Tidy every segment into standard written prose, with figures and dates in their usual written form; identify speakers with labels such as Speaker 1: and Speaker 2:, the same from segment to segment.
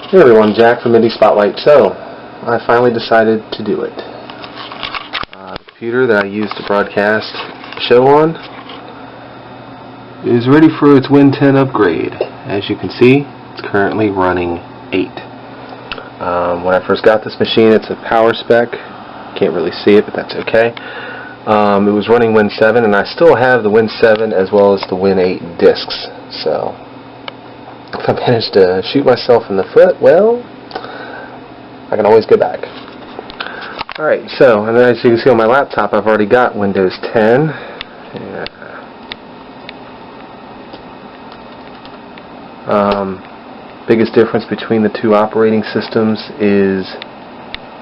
Speaker 1: Hey everyone, Jack from Indie Spotlight. So, I finally decided to do it. The computer that I used to broadcast the show on is ready for its Win 10 upgrade. As you can see, it's currently running 8. When I first got this machine, it's a power spec. Can't really see it, but that's okay. It was running Win 7, and I still have the Win 7 as well as the Win 8 discs. So, if I manage to shoot myself in the foot, well, I can always go back. Alright, so, and as you can see on my laptop, I've already got Windows 10. Biggest difference between the two operating systems is,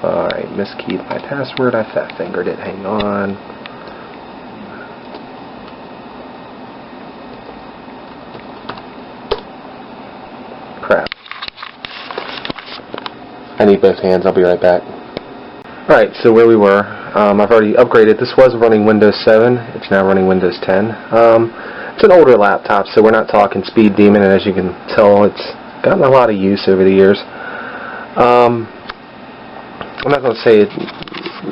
Speaker 1: alright, miskeyed my password, I fat fingered it, hang on. Crap. I need both hands, I'll be right back. Alright, so where we were, I've already upgraded. This was running Windows 7, it's now running Windows 10. It's an older laptop, so we're not talking Speed Demon, and as you can tell, it's gotten a lot of use over the years. I'm not going to say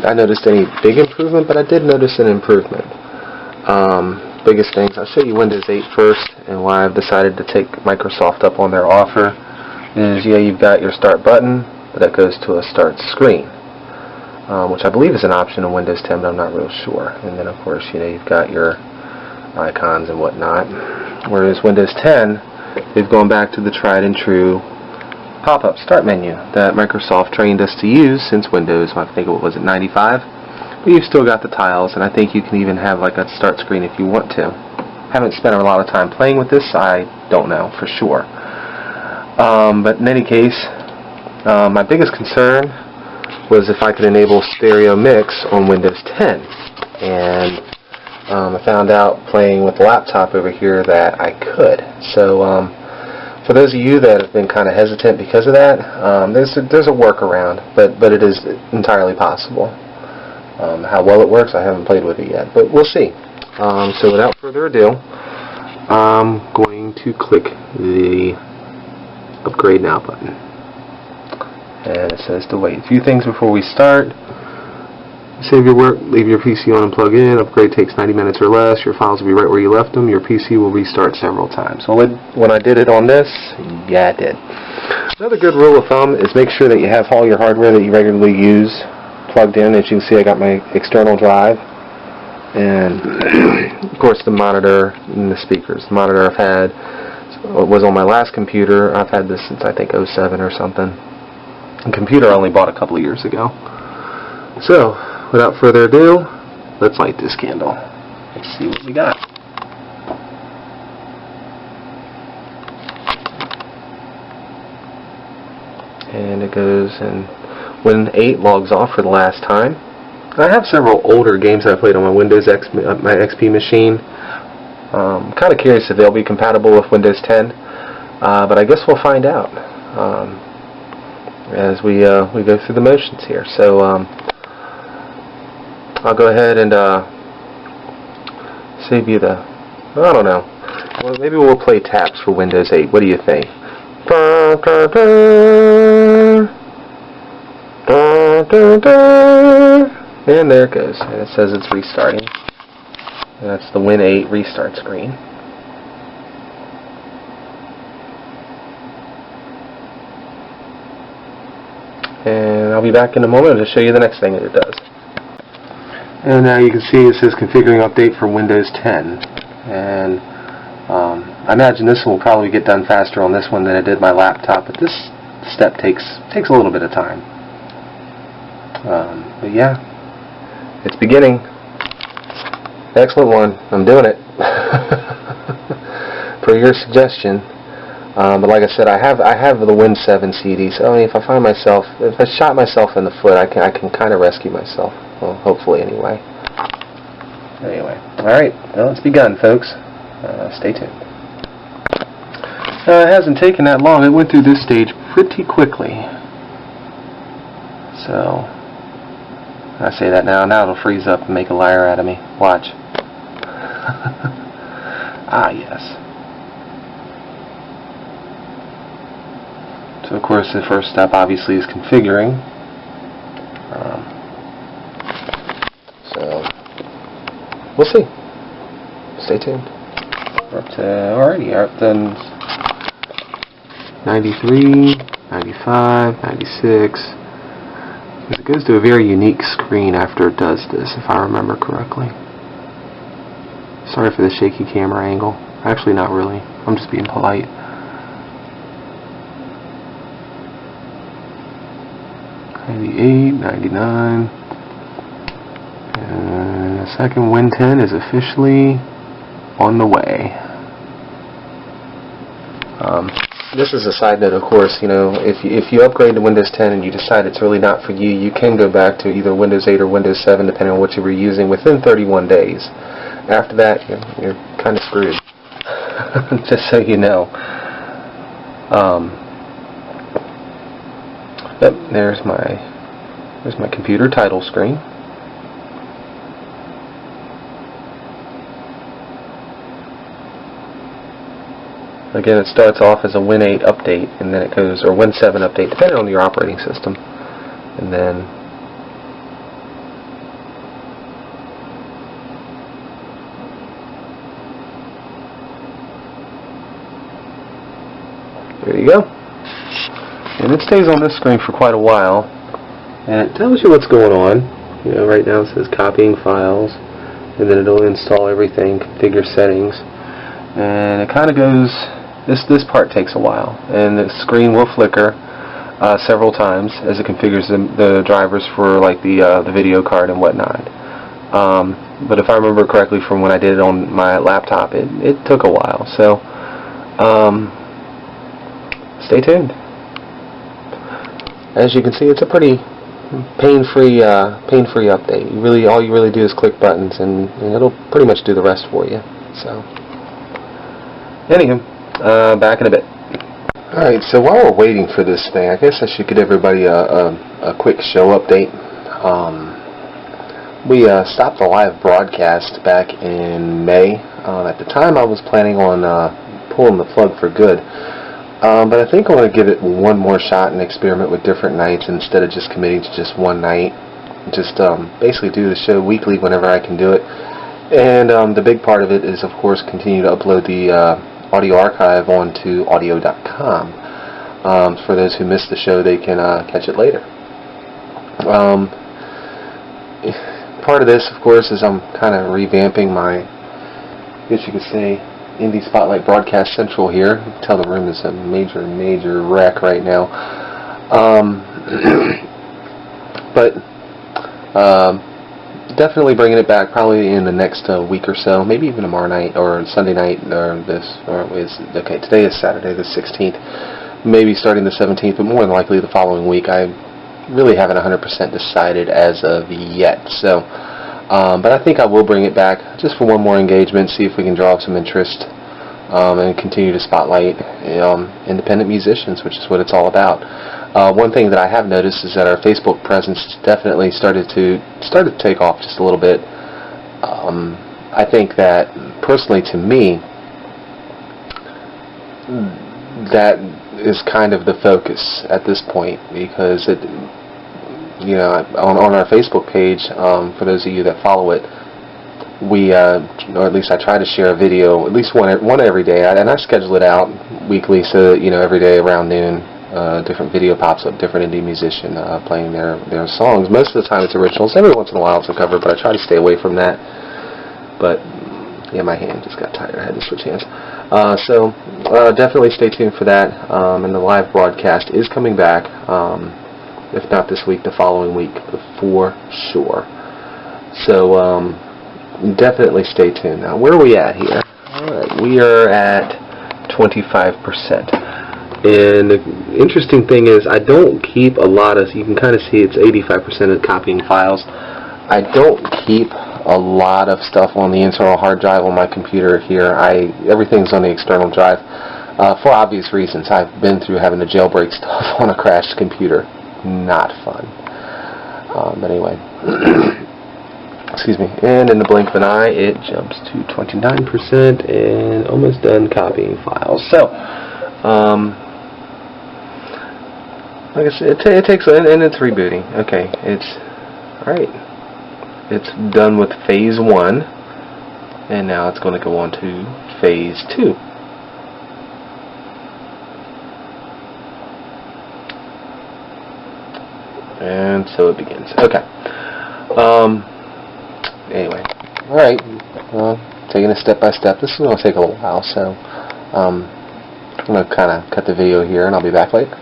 Speaker 1: I noticed any big improvement, but I did notice an improvement. Biggest things, I'll show you Windows 8 first, and why I've decided to take Microsoft up on their offer is, yeah, you've got your start button, but that goes to a start screen, which I believe is an option in Windows 10, but I'm not real sure. And then, of course, you know, you've got your icons and whatnot. Whereas Windows 10, they've gone back to the tried and true pop-up start menu that Microsoft trained us to use since Windows, I think it was 95. But you've still got the tiles, and I think you can even have like a start screen if you want to. Haven't spent a lot of time playing with this, I don't know for sure. But in any case, my biggest concern was if I could enable stereo mix on Windows 10. And I found out playing with the laptop over here that I could. So for those of you that have been kind of hesitant because of that, there's a workaround, but it is entirely possible. How well it works, I haven't played with it yet, but we'll see. So without further ado, I'm going to click the Upgrade Now button. And it says to wait a few things before we start. Save your work, leave your PC on and plug in. Upgrade takes 90 minutes or less. Your files will be right where you left them. Your PC will restart several times. So when I did it on this, yeah, I did. Another good rule of thumb is make sure that you have all your hardware that you regularly use plugged in. As you can see, I got my external drive, and of course the monitor and the speakers. The monitor I've had, it was on my last computer. I've had this since I think 07 or something. The computer I only bought a couple of years ago. So, without further ado, let's light this candle. Let's see what we got. And it goes, and Win 8 logs off for the last time. I have several older games that I played on my Windows my XP machine. I'm kind of curious if they'll be compatible with Windows 10, but I guess we'll find out as we go through the motions here. So I'll go ahead and save you the, I don't know, well, maybe we'll play taps for Windows 8. What do you think? And there it goes, and it says it's restarting. And that's the Win 8 restart screen. And I'll be back in a moment to show you the next thing that it does. And now you can see it says configuring update for Windows 10. And I imagine this one will probably get done faster on this one than it did my laptop, but this step takes a little bit of time. But yeah, it's beginning. Excellent one. I'm doing it. Per your suggestion. But like I said, I have the Win 7 CD, so I mean, if I shot myself in the foot, I can kind of rescue myself. Well, hopefully anyway. Anyway, alright, well, it's begun, folks. Stay tuned. It hasn't taken that long. It went through this stage pretty quickly. So, I say that now it'll freeze up and make a liar out of me. Watch. Ah, yes. So of course the first step obviously is configuring. So we'll see. Stay tuned. We're up to, alrighty, we're up to 93, 95, 96. It goes to a very unique screen after it does this, if I remember correctly. Sorry for the shaky camera angle. Actually, not really. I'm just being polite. '98, '99, and the second Win 10 is officially on the way. This is a side note, of course. You know, if you upgrade to Windows 10 and you decide it's really not for you, you can go back to either Windows 8 or Windows 7, depending on what you were using, within 31 days. After that, you're kind of screwed. Just so you know. Yep, there's my computer title screen. Again, it starts off as a Win 8 update, and then it goes, or Win 7 update, depending on your operating system. And then there you go. And it stays on this screen for quite a while, and it tells you what's going on. You know, right now it says copying files, and then it'll install everything, configure settings, and it kind of goes. This part takes a while, and the screen will flicker several times as it configures the drivers for like the video card and whatnot. But if I remember correctly from when I did it on my laptop, it took a while. So stay tuned. As you can see, it's a pretty pain-free update. All you really do is click buttons, and it'll pretty much do the rest for you. So, anywho, back in a bit. Alright, so while we're waiting for this thing, I guess I should give everybody a quick show update. We stopped the live broadcast back in May. At the time I was planning on pulling the plug for good. But I think I want to give it one more shot and experiment with different nights instead of just committing to just one night. Just basically do the show weekly whenever I can do it. And the big part of it is, of course, continue to upload the audio archive onto audio.com. For those who missed the show, they can catch it later. Part of this, of course, is I'm kind of revamping my, I guess you could say, Indie Spotlight Broadcast Central here. You can tell the room is a major wreck right now. But definitely bringing it back probably in the next week or so, maybe even tomorrow night or Sunday night, okay, today is Saturday the 16th, maybe starting the 17th, but more than likely the following week. I really haven't 100% decided as of yet. So but I think I will bring it back just for one more engagement, see if we can draw up some interest, and continue to spotlight independent musicians, which is what it's all about. One thing that I have noticed is that our Facebook presence definitely started to take off just a little bit. I think that, personally to me, that is kind of the focus at this point, because it, on our Facebook page, for those of you that follow it, we, or at least I try to share a video, at least one every day, and I schedule it out weekly, so that, every day around noon, different video pops up, different indie musician playing their songs. Most of the time it's originals. Every once in a while it's a cover, but I try to stay away from that. But yeah, my hand just got tired. I had to switch hands. So definitely stay tuned for that. And the live broadcast is coming back. If not this week, the following week, for sure. So definitely stay tuned. Now, where are we at here? Alright, we are at 25%. And the interesting thing is, I don't keep a lot of, you can kind of see it's 85% of copying files. I don't keep a lot of stuff on the internal hard drive on my computer here. Everything's on the external drive for obvious reasons. I've been through having to jailbreak stuff on a crashed computer. Not fun. But anyway, excuse me. And in the blink of an eye, it jumps to 29% and almost done copying files. So, like I said, it takes, and it's rebooting. Okay, it's alright. It's done with phase 1, and now it's going to go on to phase 2. And so it begins. Okay. Anyway. Alright. Well, taking it step by step. This is going to take a little while, so I'm going to kind of cut the video here, and I'll be back later.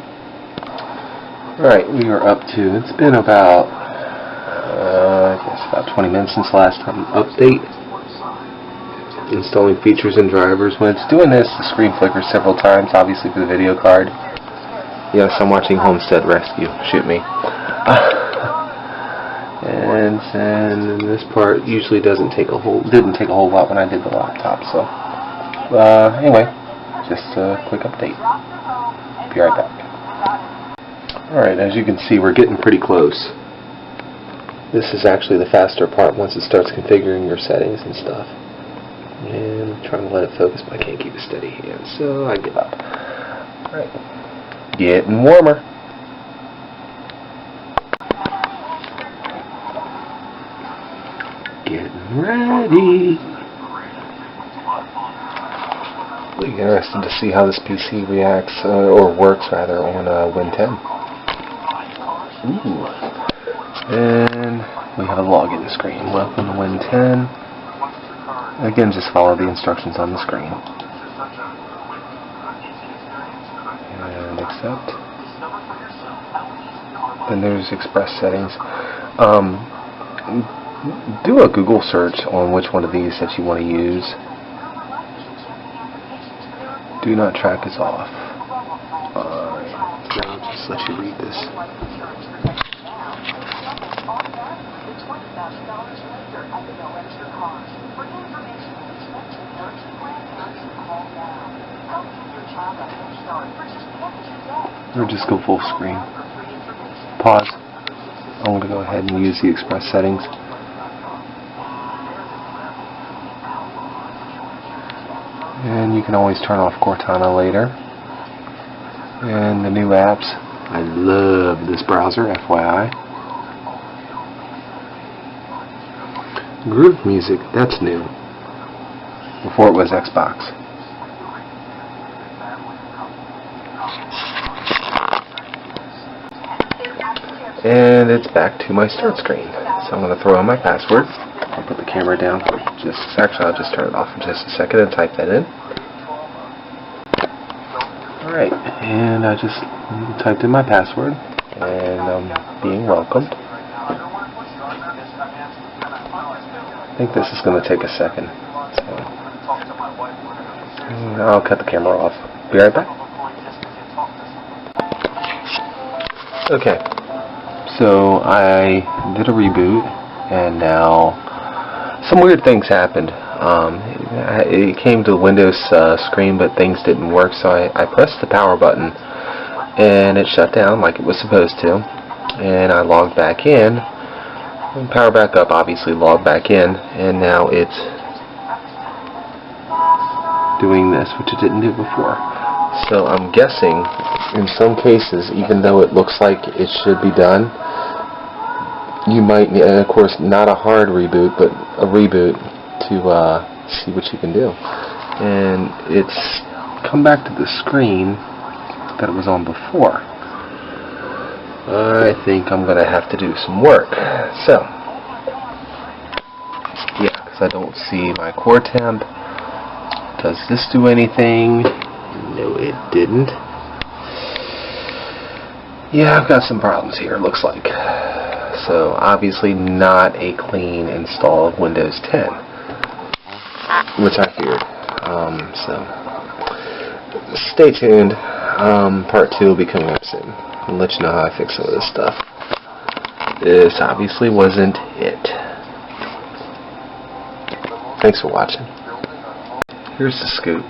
Speaker 1: Alright, we are up to, it's been about, I guess about 20 minutes since the last time update. Installing features and drivers. When it's doing this, the screen flickers several times, obviously for the video card. Yes, I'm watching Homestead Rescue. Shoot me. And then this part usually didn't take a whole lot when I did the laptop. So anyway, just a quick update. Be right back. Alright, as you can see, we're getting pretty close. This is actually the faster part once it starts configuring your settings and stuff. And I'm trying to let it focus, but I can't keep a steady hand, so I give up. Alright. Getting warmer. Getting ready. Really interested to see how this PC reacts, or works rather, on Win 10. Ooh. And we have a login screen. Welcome to Win 10. Again, just follow the instructions on the screen. And accept. Then there's Express settings. Do a Google search on which one of these that you want to use. Do not track is off. Now I'll just let you read this. Or just go full screen. Pause. I'm going to go ahead and use the Express settings. And you can always turn off Cortana later. And the new apps. I love this browser, FYI. Groove Music, that's new. Before it was Xbox. And it's back to my start screen. So I'm going to throw in my password. I'll put the camera down for just a second. I'll just turn it off for just a second and type that in. Alright, and I just typed in my password, and I'm being welcomed. I think this is going to take a second. So I'll cut the camera off. Be right back. Okay. So I did a reboot, and now some weird things happened. It came to the Windows screen, but things didn't work, so I pressed the power button, and it shut down like it was supposed to. And I logged back in, and power back up, obviously logged back in, and now it's doing this, which it didn't do before. So I'm guessing, in some cases, even though it looks like it should be done, you might, and of course not a hard reboot, but a reboot to see what you can do. And it's come back to the screen that it was on before. I think I'm going to have to do some work. So, yeah, because I don't see my core temp. Does this do anything? No, it didn't. Yeah, I've got some problems here, it looks like. So, obviously not a clean install of Windows 10, which I feared. So, stay tuned. Part 2 will be coming up soon. I'll let you know how I fix some of this stuff. This obviously wasn't it. Thanks for watching. Here's the scoop.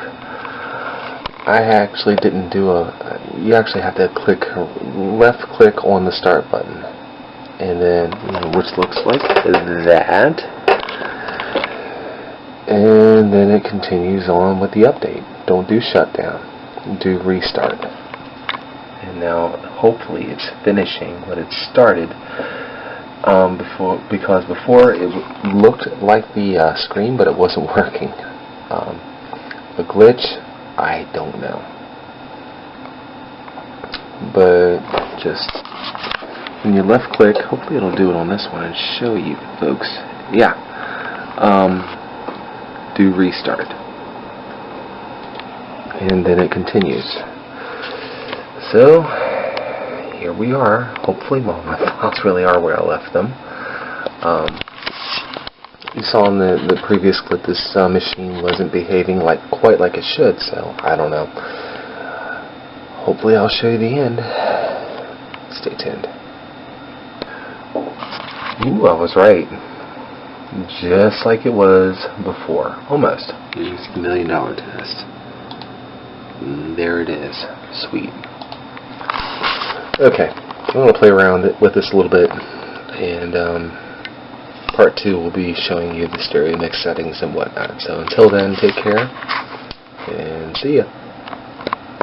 Speaker 1: I actually didn't do you actually have to left click on the start button, and then, which looks like that, and then it continues on with the update. Don't do shutdown, do restart, and now hopefully it's finishing what it started. Because before it looked like the screen, but it wasn't working. A glitch, I don't know. But just when you left click, hopefully it'll do it on this one and show you folks. Yeah. Do restart. And then it continues. So here we are. Hopefully, well, my files really are where I left them. You saw in the previous clip this machine wasn't behaving quite like it should, so I don't know. Hopefully I'll show you the end. Stay tuned. Ooh, I was right. Just like it was before. Almost. It's the $1 million test. And there it is. Sweet. Okay, I'm going to play around with this a little bit, and part 2 will be showing you the stereo mix settings and whatnot. So until then, take care, and see ya.